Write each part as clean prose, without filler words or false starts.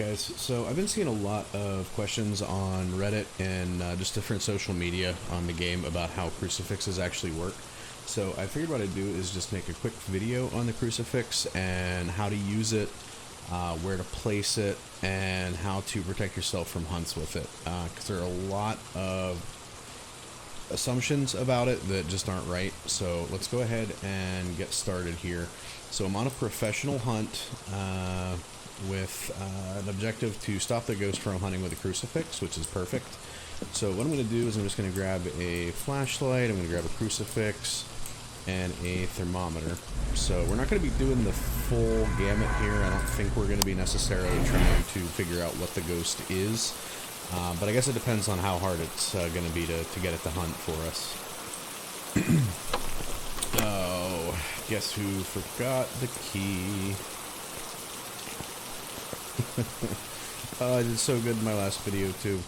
guys, so I've been seeing a lot of questions on Reddit and just different social media on the game about how crucifixes actually work. So I figured what I'd do is just make a quick video on the crucifix and how to use it, where to place it, and how to protect yourself from hunts with it. Because there are a lot of assumptions about it that just aren't right. So let's go ahead and get started here. So I'm on a professional hunt with an objective to stop the ghost from hunting with a crucifix, which is perfect. So what I'm going to do is I'm just going to grab a flashlight, I'm going to grab a crucifix, and a thermometer. So we're not going to be doing the full gamut here. I don't think we're going to be necessarily trying to figure out what the ghost is. But I guess it depends on how hard it's going to be to get it to hunt for us. Oh, guess who forgot the key? Oh, I did so good in my last video too.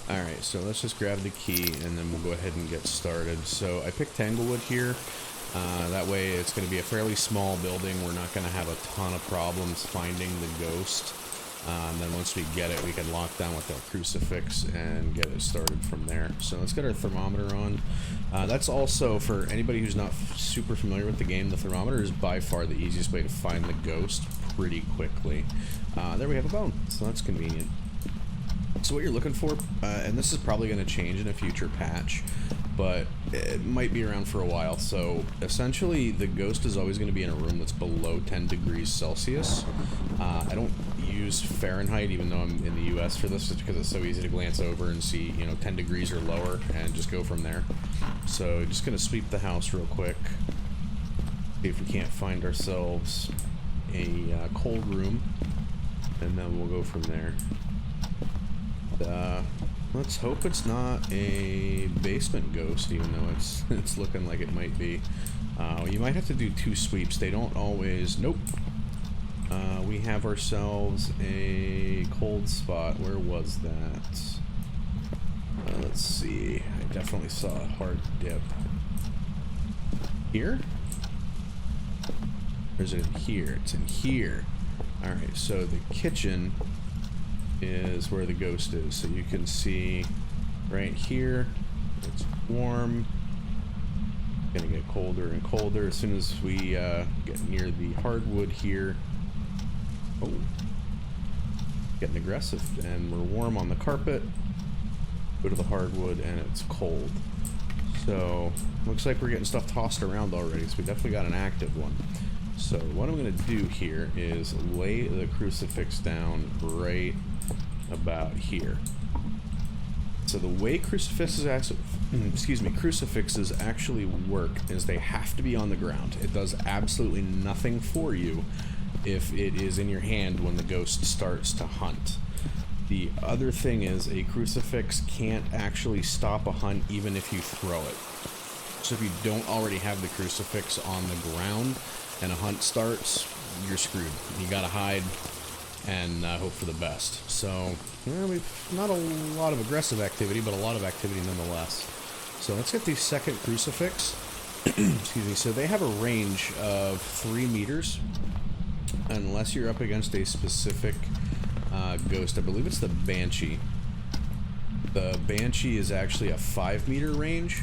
Alright, so let's just grab the key and then we'll go ahead and get started. So I picked Tanglewood here. That way it's going to be a fairly small building. We're not going to have a ton of problems finding the ghost. And then once we get it, we can lock down with that crucifix and get it started from there. So let's get our thermometer on. That's also, for anybody who's not super familiar with the game, the thermometer is by far the easiest way to find the ghost pretty quickly. There we have a bone, so that's convenient. So what you're looking for, and this is probably going to change in a future patch, but it might be around for a while. So essentially the ghost is always going to be in a room that's below 10 degrees Celsius. I don't use Fahrenheit, even though I'm in the US for this, just because it's so easy to glance over and see, you know, 10 degrees or lower and just go from there. So just going to sweep the house real quick, see if we can't find ourselves a cold room, and then we'll go from there. Let's hope it's not a basement ghost, even though it's looking like it might be. You might have to do 2 sweeps. They don't always. Nope. We have ourselves a cold spot. Where was that? Let's see. I definitely saw a hard dip. Here? Or is it in here? It's in here. Alright, so the kitchen is where the ghost is. So you can see right here, it's warm. Gonna get colder and colder as soon as we get near the hardwood here. Oh, getting aggressive, and we're warm on the carpet. Go to the hardwood and it's cold. So looks like we're getting stuff tossed around already, so we definitely got an active one. So what I'm going to do here is lay the crucifix down right about here. So the way crucifixes actually work is they have to be on the ground. It does absolutely nothing for you if it is in your hand when the ghost starts to hunt. The other thing is a crucifix can't actually stop a hunt even if you throw it. So if you don't already have the crucifix on the ground and a hunt starts, you're screwed. You gotta hide and hope for the best. So, we've not a lot of aggressive activity, but a lot of activity nonetheless. So let's get the second crucifix. Excuse me. So they have a range of 3 meters, unless you're up against a specific ghost. I believe it's the Banshee. The Banshee is actually a 5-meter range.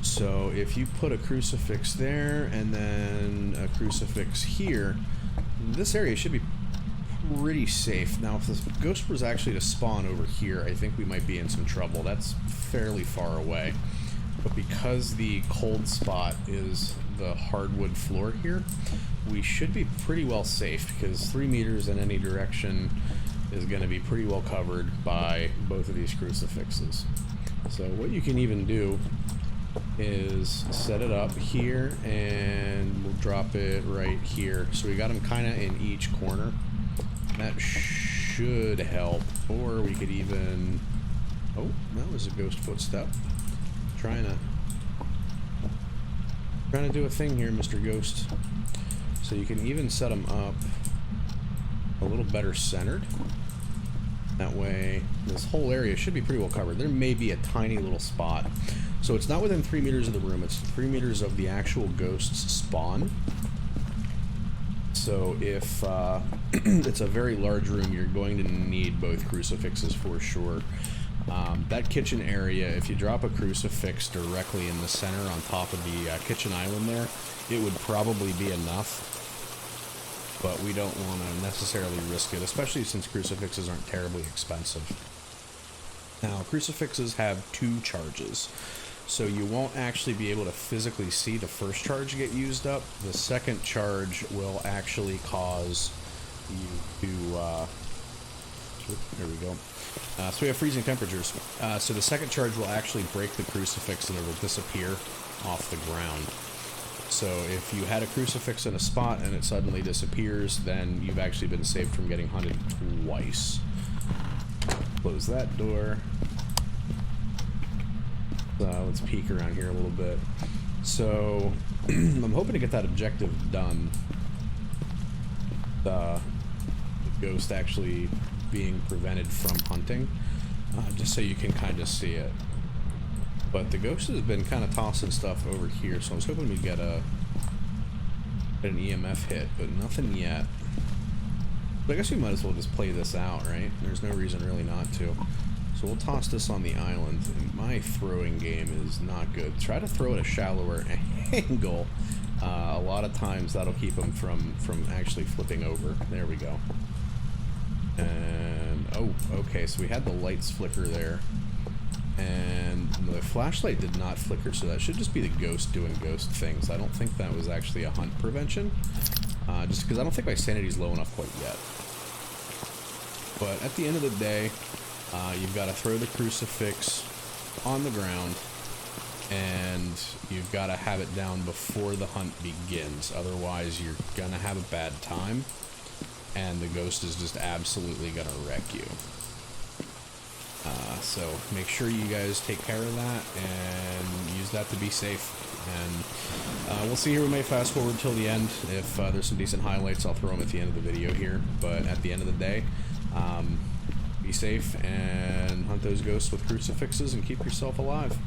So if you put a crucifix there and then a crucifix here, this area should be pretty safe. Now if this ghost was actually to spawn over here, I think we might be in some trouble. That's fairly far away. But because the cold spot is the hardwood floor here, we should be pretty well safe, because 3 meters in any direction is going to be pretty well covered by both of these crucifixes. So what you can even do is set it up here, and we'll drop it right here. So we got them kind of in each corner. That should help. Or we could even... Oh, that was a ghost footstep. Trying to do a thing here, Mr. Ghost. So you can even set them up a little better centered. That way, this whole area should be pretty well covered. There may be a tiny little spot. So it's not within 3 meters of the room, it's 3 meters of the actual ghost's spawn. So if it's a very large room, you're going to need both crucifixes for sure. That kitchen area, if you drop a crucifix directly in the center on top of the kitchen island there, it would probably be enough. But we don't want to necessarily risk it, especially since crucifixes aren't terribly expensive. Now, crucifixes have 2 charges. So you won't actually be able to physically see the first charge get used up. The second charge will actually cause you to... there we go. So we have freezing temperatures. So the second charge will actually break the crucifix and it will disappear off the ground. So if you had a crucifix in a spot and it suddenly disappears, then you've actually been saved from getting hunted twice. Close that door. Let's peek around here a little bit. So I'm hoping to get that objective done. The ghost actually being prevented from hunting, just so you can kind of see it. But the ghost has been kind of tossing stuff over here, so I was hoping we'd get an EMF hit, but nothing yet. But I guess we might as well just play this out, right? There's no reason really not to. So we'll toss this on the island. My throwing game is not good. Try to throw at a shallower angle. A lot of times that'll keep them from actually flipping over. There we go. And, oh, okay, so we had the lights flicker there. And the flashlight did not flicker, so that should just be the ghost doing ghost things. I don't think that was actually a hunt prevention. Just because I don't think my sanity's low enough quite yet. But at the end of the day, you've got to throw the crucifix on the ground, and you've got to have it down before the hunt begins. Otherwise, you're going to have a bad time, and the ghost is just absolutely going to wreck you. So make sure you guys take care of that and use that to be safe. And we'll see here. We may fast forward till the end. If there's some decent highlights, I'll throw them at the end of the video here. But at the end of the day, be safe and hunt those ghosts with crucifixes and keep yourself alive.